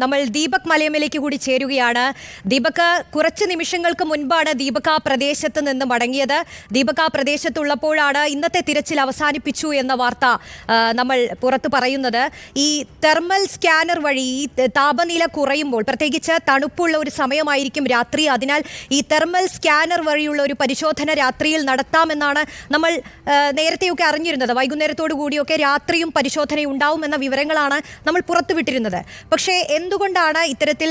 നമ്മൾ ദീപക് മലയമ്മയിലേക്ക് കൂടി ചേരുകയാണ്. ദീപക്, കുറച്ച് നിമിഷങ്ങൾക്ക് മുൻപാണ് ദീപക് ആ പ്രദേശത്ത് നിന്ന് മടങ്ങിയത്. ദീപക് ആ പ്രദേശത്തുള്ളപ്പോഴാണ് ഇന്നത്തെ തിരച്ചിൽ അവസാനിപ്പിച്ചു എന്ന വാർത്ത നമ്മൾ പുറത്ത് പറയുന്നത്. ഈ തെർമൽ സ്കാനർ വഴി ഈ താപനില കുറയുമ്പോൾ, പ്രത്യേകിച്ച് തണുപ്പുള്ള ഒരു സമയമായിരിക്കും രാത്രി, അതിനാൽ ഈ തെർമൽ സ്കാനർ വഴിയുള്ള ഒരു പരിശോധന രാത്രിയിൽ നടത്താമെന്നാണ് നമ്മൾ നേരത്തെയൊക്കെ അറിഞ്ഞിരുന്നത്. വൈകുന്നേരത്തോടു കൂടിയൊക്കെ രാത്രിയും പരിശോധന ഉണ്ടാവുമെന്ന വിവരങ്ങളാണ് നമ്മൾ പുറത്തുവിട്ടിരുന്നത്. പക്ഷേ എന്തുകൊണ്ടാണ് ഇത്തരത്തിൽ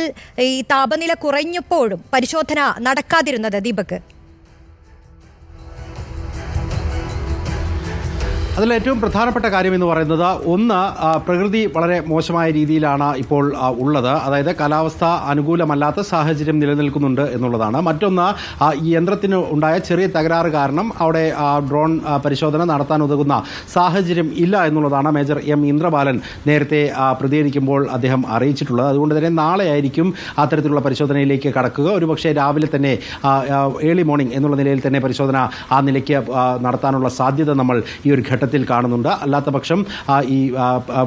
ഈ താപനില കുറഞ്ഞപ്പോഴും പരിശോധന നടക്കാതിരുന്നത് ദീപക്? അതിലേറ്റവും പ്രധാനപ്പെട്ട കാര്യം എന്ന് പറയുന്നത്, ഒന്ന്, പ്രകൃതി വളരെ മോശമായ രീതിയിലാണ് ഇപ്പോൾ ഉള്ളത്. അതായത് കാലാവസ്ഥ അനുകൂലമല്ലാത്ത സാഹചര്യം നിലനിൽക്കുന്നുണ്ട് എന്നുള്ളതാണ്. മറ്റൊന്ന്, ഈ യന്ത്രത്തിന് ഉണ്ടായ ചെറിയ തകരാറ് കാരണം അവിടെ ഡ്രോൺ പരിശോധന നടത്താൻ ഉതകുന്ന സാഹചര്യം ഇല്ല എന്നുള്ളതാണ് മേജർ എം ഇന്ദ്രബാലൻ നേരത്തെ പ്രതികരിക്കുമ്പോൾ അദ്ദേഹം അറിയിച്ചിട്ടുള്ളത്. അതുകൊണ്ട് തന്നെ നാളെയായിരിക്കും അത്തരത്തിലുള്ള പരിശോധനയിലേക്ക് കടക്കുക. ഒരുപക്ഷെ രാവിലെ തന്നെ ഏർലി മോർണിംഗ് എന്നുള്ള നിലയിൽ തന്നെ പരിശോധന ആ നിലയ്ക്ക് നടത്താനുള്ള സാധ്യത നമ്മൾ ഈ ഒരു ഘട്ടത്തിൽ കാണുന്നുണ്ട്. അല്ലാത്ത പക്ഷം ഈ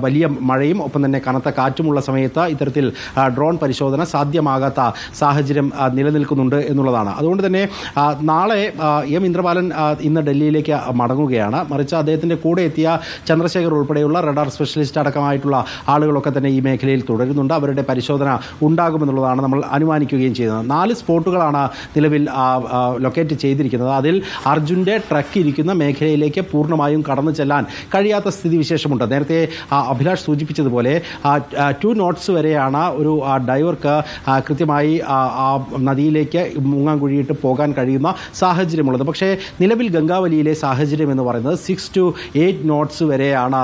വലിയ മഴയും ഒപ്പം തന്നെ കനത്ത കാറ്റുമുള്ള സമയത്ത് ഇത്തരത്തിൽ ഡ്രോൺ പരിശോധന സാധ്യമാകാത്ത സാഹചര്യം നിലനിൽക്കുന്നുണ്ട് എന്നുള്ളതാണ്. അതുകൊണ്ട് തന്നെ നാളെ എം ഇന്ദ്രബാലൻ ഇന്ന് ഡൽഹിയിലേക്ക് മടങ്ങുകയാണ്. മറിച്ച് അദ്ദേഹത്തിൻ്റെ കൂടെ എത്തിയ ചന്ദ്രശേഖർ ഉൾപ്പെടെയുള്ള റഡാർ സ്പെഷ്യലിസ്റ്റ് അടക്കമായിട്ടുള്ള ആളുകളൊക്കെ തന്നെ ഈ മേഖലയിൽ തുടരുന്നുണ്ട്. അവരുടെ പരിശോധന ഉണ്ടാകുമെന്നുള്ളതാണ് നമ്മൾ അനുമാനിക്കുകയും ചെയ്യുന്നത്. 4 സ്പോട്ടുകളാണ് നിലവിൽ ലൊക്കേറ്റ് ചെയ്തിരിക്കുന്നത്. അതിൽ അർജുൻ്റെ ട്രക്ക് ഇരിക്കുന്ന മേഖലയിലേക്ക് പൂർണ്ണമായും കടന്നു ചെല്ലാൻ കഴിയാത്ത സ്ഥിതിവിശേഷമുണ്ട്. നേരത്തെ അഭിലാഷ് സൂചിപ്പിച്ചതുപോലെ 2 knots വരെയാണ് ഒരു ഡൈവർക്ക് കൃത്യമായി ആ നദിയിലേക്ക് മുങ്ങാങ്കുഴിയിട്ട് പോകാൻ കഴിയുന്ന സാഹചര്യമുള്ളത്. പക്ഷേ നിലവിൽ ഗംഗാവലിയിലെ സാഹചര്യം എന്ന് പറയുന്നത് 6 to 8 knots വരെയാണ്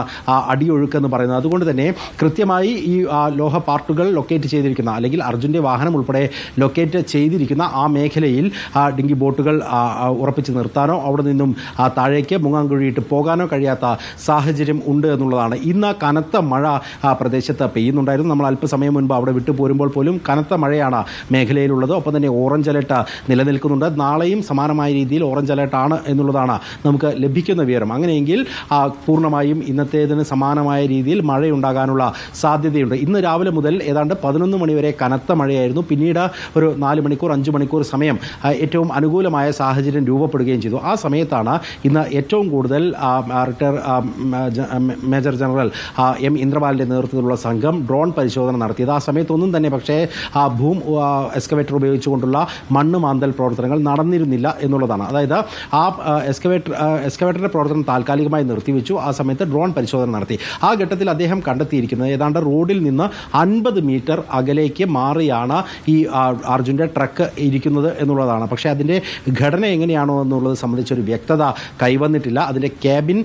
അടിയൊഴുക്കെന്ന് പറയുന്നത്. അതുകൊണ്ട് തന്നെ കൃത്യമായി ഈ ലോഹ പാർട്ടുകൾ ലൊക്കേറ്റ് ചെയ്തിരിക്കുന്ന, അല്ലെങ്കിൽ അർജുൻ്റെ വാഹനം ഉൾപ്പെടെ ലൊക്കേറ്റ് ചെയ്തിരിക്കുന്ന ആ മേഖലയിൽ ഡിങ്കി ബോട്ടുകൾ ഉറപ്പിച്ച് നിർത്താനോ അവിടെ നിന്നും താഴേക്ക് മുങ്ങാങ്കുഴിയിട്ട് പോകാനോ കഴിയാത്ത സാഹചര്യം ഉണ്ട് എന്നുള്ളതാണ്. ഇന്ന് കനത്ത മഴ പ്രദേശത്ത് പെയ്യുന്നുണ്ടായിരുന്നു. നമ്മൾ അല്പസമയം മുൻപ് അവിടെ വിട്ടു പോരുമ്പോൾ പോലും കനത്ത മഴയാണ് മേഖലയിലുള്ളത്. ഒപ്പം തന്നെ ഓറഞ്ച് അലർട്ട് നിലനിൽക്കുന്നുണ്ട്. നാളെയും സമാനമായ രീതിയിൽ ഓറഞ്ച് അലർട്ടാണ് എന്നുള്ളതാണ് നമുക്ക് ലഭിക്കുന്ന വിവരം. അങ്ങനെയെങ്കിൽ പൂർണ്ണമായും ഇന്നത്തേതിന് സമാനമായ രീതിയിൽ മഴയുണ്ടാകാനുള്ള സാധ്യതയുണ്ട്. ഇന്ന് രാവിലെ മുതൽ ഏതാണ്ട് 11 മണി വരെ കനത്ത മഴയായിരുന്നു. പിന്നീട് ഒരു 4 മണിക്കൂർ 5 മണിക്കൂർ സമയം ഏറ്റവും അനുകൂലമായ സാഹചര്യം രൂപപ്പെടുകയും ചെയ്തു. ആ സമയത്താണ് ഇന്ന് ഏറ്റവും കൂടുതൽ മേജർ ജനറൽ എം ഇന്ദ്രബാലിൻ്റെ നേതൃത്വത്തിലുള്ള സംഘം ഡ്രോൺ പരിശോധന നടത്തിയത്. ആ സമയത്തൊന്നും തന്നെ പക്ഷേ എക്സ്കവേറ്റർ ഉപയോഗിച്ചുകൊണ്ടുള്ള മണ്ണ് മാന്തൽ പ്രവർത്തനങ്ങൾ നടന്നിരുന്നില്ല എന്നുള്ളതാണ്. അതായത് ആ എക്സ്കവേറ്ററിൻ്റെ പ്രവർത്തനം താൽക്കാലികമായി നിർത്തിവെച്ചു. ആ സമയത്ത് ഡ്രോൺ പരിശോധന നടത്തി. ആ ഘട്ടത്തിൽ അദ്ദേഹം കണ്ടെത്തിയിരിക്കുന്നത് ഏതാണ്ട് റോഡിൽ നിന്ന് 50 മീറ്റർ അകലേക്ക് മാറിയാണ് ഈ അർജുൻ്റെ ട്രക്ക് ഇരിക്കുന്നത് എന്നുള്ളതാണ്. പക്ഷേ അതിൻ്റെ ഘടന എങ്ങനെയാണോ എന്നുള്ളത് സംബന്ധിച്ചൊരു വ്യക്തത കൈവന്നിട്ടില്ല. അതിൻ്റെ ക്യാബിൻ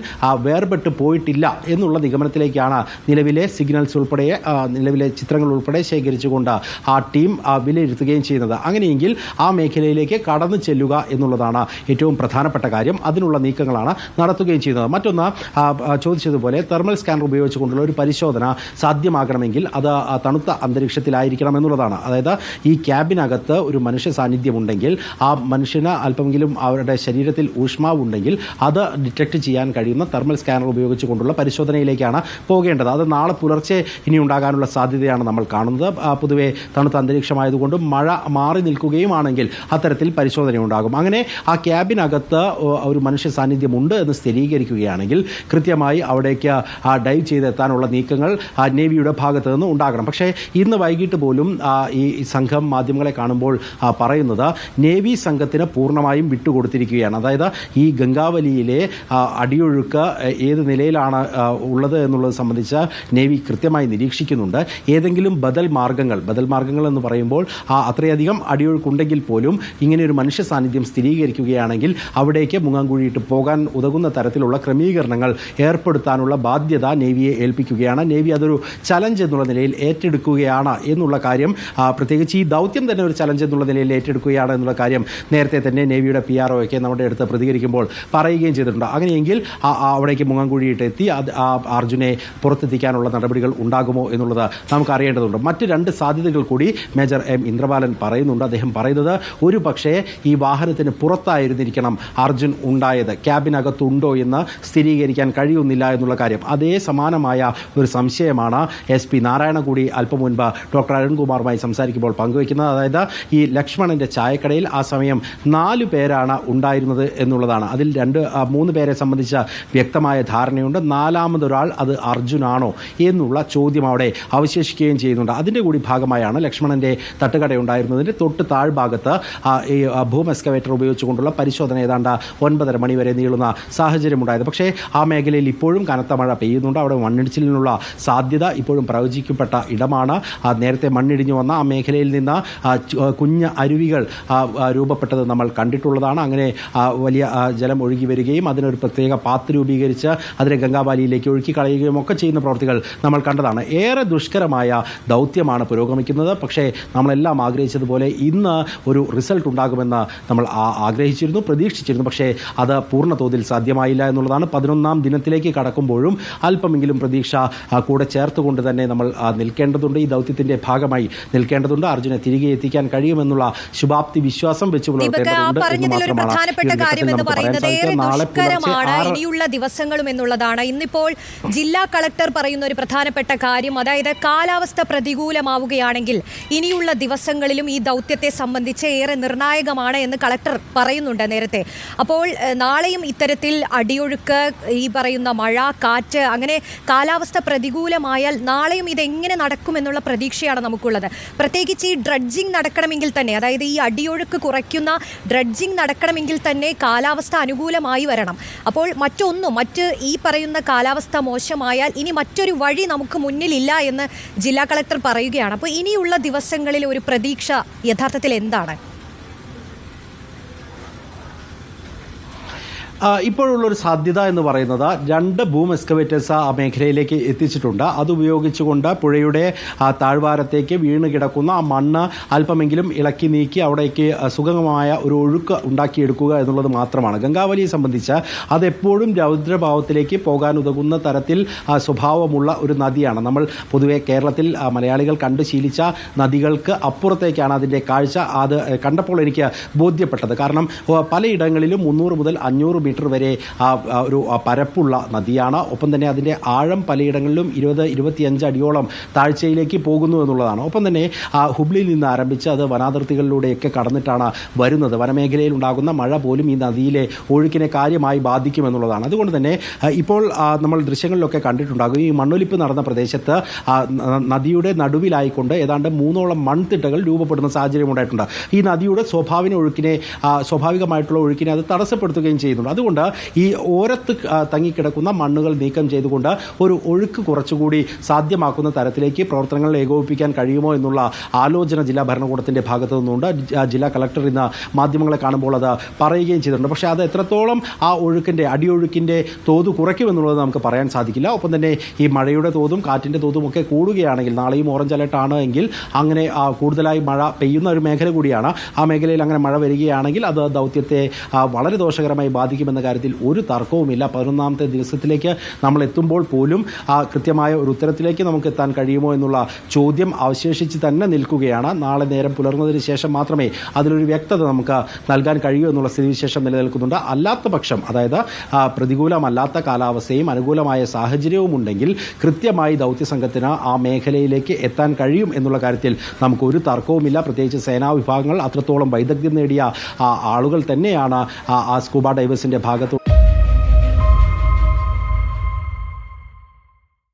വേർപെട്ട് പോയിട്ടില്ല എന്നുള്ള നിഗമനത്തിലേക്കാണ് നിലവിലെ സിഗ്നൽസ് ഉൾപ്പെടെ നിലവിലെ ചിത്രങ്ങൾ ഉൾപ്പെടെ ശേഖരിച്ചുകൊണ്ട് ആ ടീം വിലയിരുത്തുകയും ചെയ്യുന്നത്. അങ്ങനെയെങ്കിൽ ആ മേഖലയിലേക്ക് കടന്നു ചെല്ലുക എന്നുള്ളതാണ് ഏറ്റവും പ്രധാനപ്പെട്ട കാര്യം. അതിനുള്ള നീക്കങ്ങളാണ് നടത്തുകയും ചെയ്യുന്നത്. മറ്റൊന്ന്, ചോദിച്ചതുപോലെ തെർമൽ സ്കാനർ ഉപയോഗിച്ചുകൊണ്ടുള്ള ഒരു പരിശോധന സാധ്യമാകണമെങ്കിൽ അത് തണുത്ത അന്തരീക്ഷത്തിലായിരിക്കണം എന്നുള്ളതാണ്. അതായത് ഈ ക്യാബിനകത്ത് ഒരു മനുഷ്യ സാന്നിധ്യമുണ്ടെങ്കിൽ ആ മനുഷ്യന് അല്പമെങ്കിലും അവരുടെ ശരീരത്തിൽ ഊഷ്മാവുണ്ടെങ്കിൽ അത് ഡിറ്റക്ട് ചെയ്യാൻ കഴിയുന്ന തെർമൽ സ്കാനർ ഉപയോഗിച്ചുകൊണ്ടുള്ള പരിശോധനയിലേക്കാണ് പോകേണ്ടത്. അത് നാളെ പുലർച്ചെ ഇനി ഉണ്ടാകാനുള്ള സാധ്യതയാണ് നമ്മൾ കാണുന്നത്. പൊതുവെ തണുത്ത അന്തരീക്ഷമായതുകൊണ്ട് മഴ മാറി നിൽക്കുകയുമാണെങ്കിൽ അത്തരത്തിൽ പരിശോധന ഉണ്ടാകും. അങ്ങനെ ആ ക്യാബിനകത്ത് ഒരു മനുഷ്യ സാന്നിധ്യമുണ്ട് എന്ന് സ്ഥിരീകരിക്കുകയാണെങ്കിൽ കൃത്യമായി അവിടേക്ക് ഡൈവ് ചെയ്തെത്താനുള്ള നീക്കങ്ങൾ നേവിയുടെ ഭാഗത്തു നിന്ന് ഉണ്ടാകണം. പക്ഷേ ഇന്ന് വൈകിട്ട് പോലും ഈ സംഘം മാധ്യമങ്ങളെ കാണുമ്പോൾ പറയുന്നത് നേവി സംഘത്തിന് പൂർണ്ണമായും വിട്ടുകൊടുത്തിരിക്കുകയാണ്. അതായത് ഈ ഗംഗാവലിയിലെ അടിയൊഴുക്ക് ഏത് നിലയിലാണ് ഉള്ളത് എന്നുള്ളത് സംബന്ധിച്ച് നേവി കൃത്യമായി നിരീക്ഷിക്കുന്നുണ്ട്. ഏതെങ്കിലും ബദൽ മാർഗങ്ങൾ എന്ന് പറയുമ്പോൾ അത്രയധികം അടിയൊഴുക്കുണ്ടെങ്കിൽ പോലും ഇങ്ങനെ ഒരു മനുഷ്യ സാന്നിധ്യം സ്ഥിരീകരിക്കുകയാണെങ്കിൽ അവിടേക്ക് മുങ്ങാങ്കുഴിയിട്ട് പോകാൻ ഉതകുന്ന തരത്തിലുള്ള ക്രമീകരണങ്ങൾ ഏർപ്പെടുത്താനുള്ള ബാധ്യത നേവിയെ ഏൽപ്പിക്കുകയാണ്. നേവി അതൊരു ചലഞ്ച് എന്നുള്ള നിലയിൽ ഏറ്റെടുക്കുകയാണ് എന്നുള്ള കാര്യം, പ്രത്യേകിച്ച് ഈ ദൗത്യം തന്നെ ഒരു ചലഞ്ച് എന്നുള്ള നിലയിൽ ഏറ്റെടുക്കുകയാണ് എന്നുള്ള കാര്യം നേരത്തെ തന്നെ നേവിയുടെ PRO ഒക്കെ നമ്മുടെ അടുത്ത് പ്രതികരിക്കുമ്പോൾ പറയുകയും ചെയ്തിട്ടുണ്ട്. അങ്ങനെയെങ്കിൽ അവിടേക്ക് മുങ്ങൻകുഴിയിട്ട് എത്തി അർജുനെ പുറത്തെത്തിക്കാനുള്ള നടപടികൾ ഉണ്ടാകുമോ എന്നുള്ളത് നമുക്ക് അറിയേണ്ടതുണ്ട്. മറ്റ് 2 സാധ്യതകൾ കൂടി മേജർ എം ഇന്ദ്രബാലൻ പറയുന്നുണ്ട്. അദ്ദേഹം പറയുന്നത് ഒരു പക്ഷേ ഈ വാഹനത്തിന് പുറത്തായിരുന്നിരിക്കണം അർജുൻ ഉണ്ടായത്, ക്യാബിനകത്തുണ്ടോ എന്ന് സ്ഥിരീകരിക്കാൻ കഴിയുന്നില്ല എന്നുള്ള കാര്യം. അതേ സമാനമായ ഒരു സംശയമാണ് SP നാരായണ കൂടി അല്പം മുൻപ് ഡോക്ടർ അരുൺകുമാറുമായി സംസാരിക്കുമ്പോൾ പങ്കുവയ്ക്കുന്നത്. അതായത് ഈ ലക്ഷ്മണന്റെ ചായക്കടയിൽ ആ സമയം 4 പേരാണ് ഉണ്ടായിരുന്നത് എന്നുള്ളതാണ്. അതിൽ 3 പേരെ സംബന്ധിച്ച വ്യക്തമായ ധാരണയുണ്ട്. 4മതൊരാൾ അത് അർജുനാണോ എന്നുള്ള ചോദ്യം അവിടെ അവശേഷിക്കുകയും ചെയ്യുന്നുണ്ട്. അതിൻ്റെ കൂടി ഭാഗമായാണ് ലക്ഷ്മണന്റെ തട്ടുകട ഉണ്ടായിരുന്നതിൻ്റെ തൊട്ട് താഴ്ഭാഗത്ത് ഈ ഭൂം എക്സ്കവേറ്റർ ഉപയോഗിച്ചുകൊണ്ടുള്ള പരിശോധന ഏതാണ്ട് 9:30 മണി വരെ നീളുന്ന സാഹചര്യമുണ്ടായത്. പക്ഷേ ആ മേഖലയിൽ ഇപ്പോഴും കനത്ത മഴ പെയ്യുന്നുണ്ട്. അവിടെ മണ്ണിടിച്ചിലിനുള്ള സാധ്യത ഇപ്പോഴും പ്രവചിക്കപ്പെട്ട ഇടമാണ്. നേരത്തെ മണ്ണിടിഞ്ഞു വന്ന ആ മേഖലയിൽ നിന്ന് കുഞ്ഞ് അരുവികൾ രൂപപ്പെട്ടത് നമ്മൾ കണ്ടിട്ടുള്ളതാണ്. അങ്ങനെ വലിയ ജലം ഒഴുകി വരികയും അതിനൊരു പ്രത്യേക പാത്ത് രൂപീകരിച്ച് അതിനെ ഗംഗാവാലിയിലേക്ക് ഒഴുക്കി കളയുകയും ഒക്കെ ചെയ്യുന്ന പ്രവൃത്തികൾ നമ്മൾ കണ്ടതാണ്. ഏറെ ദുഷ്കരമായ ദൗത്യമാണ് പുരോഗമിക്കുന്നത്. പക്ഷേ നമ്മളെല്ലാം ആഗ്രഹിച്ചതുപോലെ ഇന്ന് ഒരു റിസൾട്ട് ഉണ്ടാകുമെന്ന് നമ്മൾ ആഗ്രഹിച്ചിരുന്നു, പ്രതീക്ഷിച്ചിരുന്നു. പക്ഷേ അത് പൂർണ്ണ തോതിൽ സാധ്യമായില്ല എന്നുള്ളതാണ്. 11ാം ദിനത്തിലേക്ക് കടക്കുമ്പോഴും അല്പമെങ്കിലും പ്രതീക്ഷ കൂടെ ചേർത്തുകൊണ്ട് തന്നെ നമ്മൾ നിൽക്കേണ്ടതുണ്ട്. ഈ ദൗത്യത്തിന്റെ ഭാഗമായി നിൽക്കേണ്ടതുണ്ട്. അർജുനെ തിരികെ എത്തിക്കാൻ കഴിയുമെന്നുള്ള ശുഭാപ്തി വിശ്വാസം വെച്ച് പറഞ്ഞതിലൊരു പ്രധാനപ്പെട്ട കാര്യം എന്ന് പറയുന്നത് ഏറെ ദുഷ്കരമാണ് ഇനിയുള്ള ദിവസങ്ങളും എന്നുള്ളതാണ്. ഇന്നിപ്പോൾ ജില്ലാ കളക്ടർ പറയുന്ന ഒരു പ്രധാനപ്പെട്ട കാര്യം, അതായത് കാലാവസ്ഥ പ്രതികൂലമാവുകയാണെങ്കിൽ ഇനിയുള്ള ദിവസങ്ങളിലും ഈ ദൗത്യത്തെ സംബന്ധിച്ച് ഏറെ നിർണായകമാണ് എന്ന് കളക്ടർ പറയുന്നുണ്ട് നേരത്തെ. അപ്പോൾ നാളെയും ഇത്തരത്തിൽ അടിയൊഴുക്ക്, ഈ പറയുന്ന മഴ, കാറ്റ്, അങ്ങനെ കാലാവസ്ഥ പ്രതികൂലമായാൽ നാളെയും ഇതെങ്ങനെ നടക്കുമെന്നുള്ള പ്രതീക്ഷയാണ് നമുക്കുള്ളത്. പ്രത്യേകിച്ച് ഈ ഡ്രഡ്ജിങ് നടക്കണമെങ്കിൽ തന്നെ, അതായത് ഈ അടിയൊഴുക്ക് കുറയ്ക്കുന്ന ഡ്രഡ്ജിങ് നടക്കണമെങ്കിൽ തന്നെ കാലാവസ്ഥ അനുകൂലമായി വരണം. അപ്പോൾ മറ്റ് ഈ പറയുന്ന കാലാവസ്ഥ മോശമായാൽ ഇനി മറ്റൊരു വഴി നമുക്ക് മുന്നിലില്ല എന്ന് ജില്ലാ കളക്ടർ പറയുകയാണ്. അപ്പോൾ ഇനിയുള്ള ദിവസങ്ങളിൽ ഒരു പ്രതീക്ഷ യഥാർത്ഥത്തിൽ എന്താണ്? ഇപ്പോഴുള്ളൊരു സാധ്യത എന്ന് പറയുന്നത് 2 ബൂം എക്സ്കവേറ്റേഴ്സ് ആ മേഖലയിലേക്ക് എത്തിച്ചിട്ടുണ്ട്. അതുപയോഗിച്ചുകൊണ്ട് പുഴയുടെ താഴ്വാരത്തേക്ക് വീണ് കിടക്കുന്ന ആ മണ്ണ് അല്പമെങ്കിലും ഇളക്കി നീക്കി അവിടേക്ക് സുഗമമായ ഒരു ഒഴുക്ക് ഉണ്ടാക്കിയെടുക്കുക എന്നുള്ളത് മാത്രമാണ്. ഗംഗാവലിയെ സംബന്ധിച്ച് അതെപ്പോഴും രൗദ്രഭാവത്തിലേക്ക് പോകാൻ ഉതകുന്ന തരത്തിൽ സ്വഭാവമുള്ള ഒരു നദിയാണ്. നമ്മൾ പൊതുവെ കേരളത്തിൽ മലയാളികൾ കണ്ടു ശീലിച്ച നദികൾക്ക് അപ്പുറത്തേക്കാണ് അതിൻ്റെ കാഴ്ച. അത് കണ്ടപ്പോൾ എനിക്ക് ബോധ്യപ്പെട്ടത്. കാരണം പലയിടങ്ങളിലും 300 മുതൽ 500 മീറ്റർ വരെ ഒരു പരപ്പുള്ള നദിയാണ്. ഒപ്പം തന്നെ അതിൻ്റെ ആഴം പലയിടങ്ങളിലും 20-25 അടിയോളം താഴ്ചയിലേക്ക് പോകുന്നു എന്നുള്ളതാണ്. ഒപ്പം തന്നെ ഹുബ്ലിയിൽ നിന്ന് ആരംഭിച്ച് അത് വനാതിർത്തികളിലൂടെയൊക്കെ കടന്നിട്ടാണ് വരുന്നത്. വനമേഖലയിൽ ഉണ്ടാകുന്ന മഴ പോലും ഈ നദിയിലെ ഒഴുക്കിനെ കാര്യമായി ബാധിക്കുമെന്നുള്ളതാണ്. അതുകൊണ്ട് തന്നെ ഇപ്പോൾ നമ്മൾ ദൃശ്യങ്ങളിലൊക്കെ കണ്ടിട്ടുണ്ടാകും, ഈ മണ്ണൊലിപ്പ് നടന്ന പ്രദേശത്ത് നദിയുടെ നടുവിലായിക്കൊണ്ട് ഏതാണ്ട് 3ഓളം മൺതിട്ടകൾ രൂപപ്പെടുന്ന സാഹചര്യം ഉണ്ടായിട്ടുണ്ട്. ഈ നദിയുടെ സ്വാഭാവികമായിട്ടുള്ള ഒഴുക്കിനെ അത് തടസ്സപ്പെടുത്തുകയും ചെയ്യുന്നുണ്ട്. അതുകൊണ്ട് ഈ ഓരത്ത് തങ്ങിക്കിടക്കുന്ന മണ്ണുകൾ നീക്കം ചെയ്തുകൊണ്ട് ഒരു ഒഴുക്ക് കുറച്ചുകൂടി സാധ്യമാക്കുന്ന തരത്തിലേക്ക് പ്രവർത്തനങ്ങൾ ഏകോപിപ്പിക്കാൻ കഴിയുമോ എന്നുള്ള ആലോചന ജില്ലാ ഭരണകൂടത്തിൻ്റെ ഭാഗത്തു നിന്നുണ്ട്. ജില്ലാ കളക്ടർ ഇന്ന് മാധ്യമങ്ങളെ കാണുമ്പോൾ അത് പറയുകയും ചെയ്തിട്ടുണ്ട്. പക്ഷേ അത് എത്രത്തോളം ആ അടിയൊഴുക്കിൻ്റെ തോത് കുറയ്ക്കുമെന്നുള്ളത് നമുക്ക് പറയാൻ സാധിക്കില്ല. ഒപ്പം തന്നെ ഈ മഴയുടെ തോതും കാറ്റിൻ്റെ തോതും ഒക്കെ കൂടുകയാണെങ്കിൽ, നാളെയും ഓറഞ്ച് അലർട്ടാണ് എങ്കിൽ അങ്ങനെ കൂടുതലായി മഴ പെയ്യുന്ന ഒരു മേഖല കൂടിയാണ്. ആ മേഖലയിൽ അങ്ങനെ മഴ വരികയാണെങ്കിൽ അത് ദൗത്യത്തെ വളരെ ദോഷകരമായി ബാധിക്കുമെന്ന കാര്യത്തിൽ ഒരു തർക്കവുമില്ല. 11ാമത്തെ ദിവസത്തിലേക്ക് നമ്മൾ എത്തുമ്പോൾ പോലും കൃത്യമായ ഒരു ഉത്തരത്തിലേക്ക് നമുക്ക് എത്താൻ കഴിയുമോ എന്നുള്ള ചോദ്യം അവശേഷിച്ച് തന്നെ നിൽക്കുകയാണ്. നാളെ നേരം പുലർന്നതിന് ശേഷം മാത്രമേ അതിലൊരു വ്യക്തത നമുക്ക് നൽകാൻ കഴിയൂ എന്നുള്ള സ്ഥിതിവിശേഷം നിലനിൽക്കുന്നുണ്ട്. അല്ലാത്ത പക്ഷം, അതായത് പ്രതികൂലമല്ലാത്ത കാലാവസ്ഥയും അനുകൂലമായ സാഹചര്യവും ഉണ്ടെങ്കിൽ കൃത്യമായി ദൗത്യസംഘത്തിന് ആ മേഖലയിലേക്ക് എത്താൻ കഴിയും എന്നുള്ള കാര്യത്തിൽ നമുക്കൊരു തർക്കവുമില്ല. പ്രത്യേകിച്ച് സേനാ വിഭാഗങ്ങൾ അത്രത്തോളം വൈദഗ്ധ്യം നേടിയ ആളുകൾ തന്നെയാണ് ആ സ്കൂബ ഡൈവേഴ്സിൻ്റെ ഭാഗത്ത്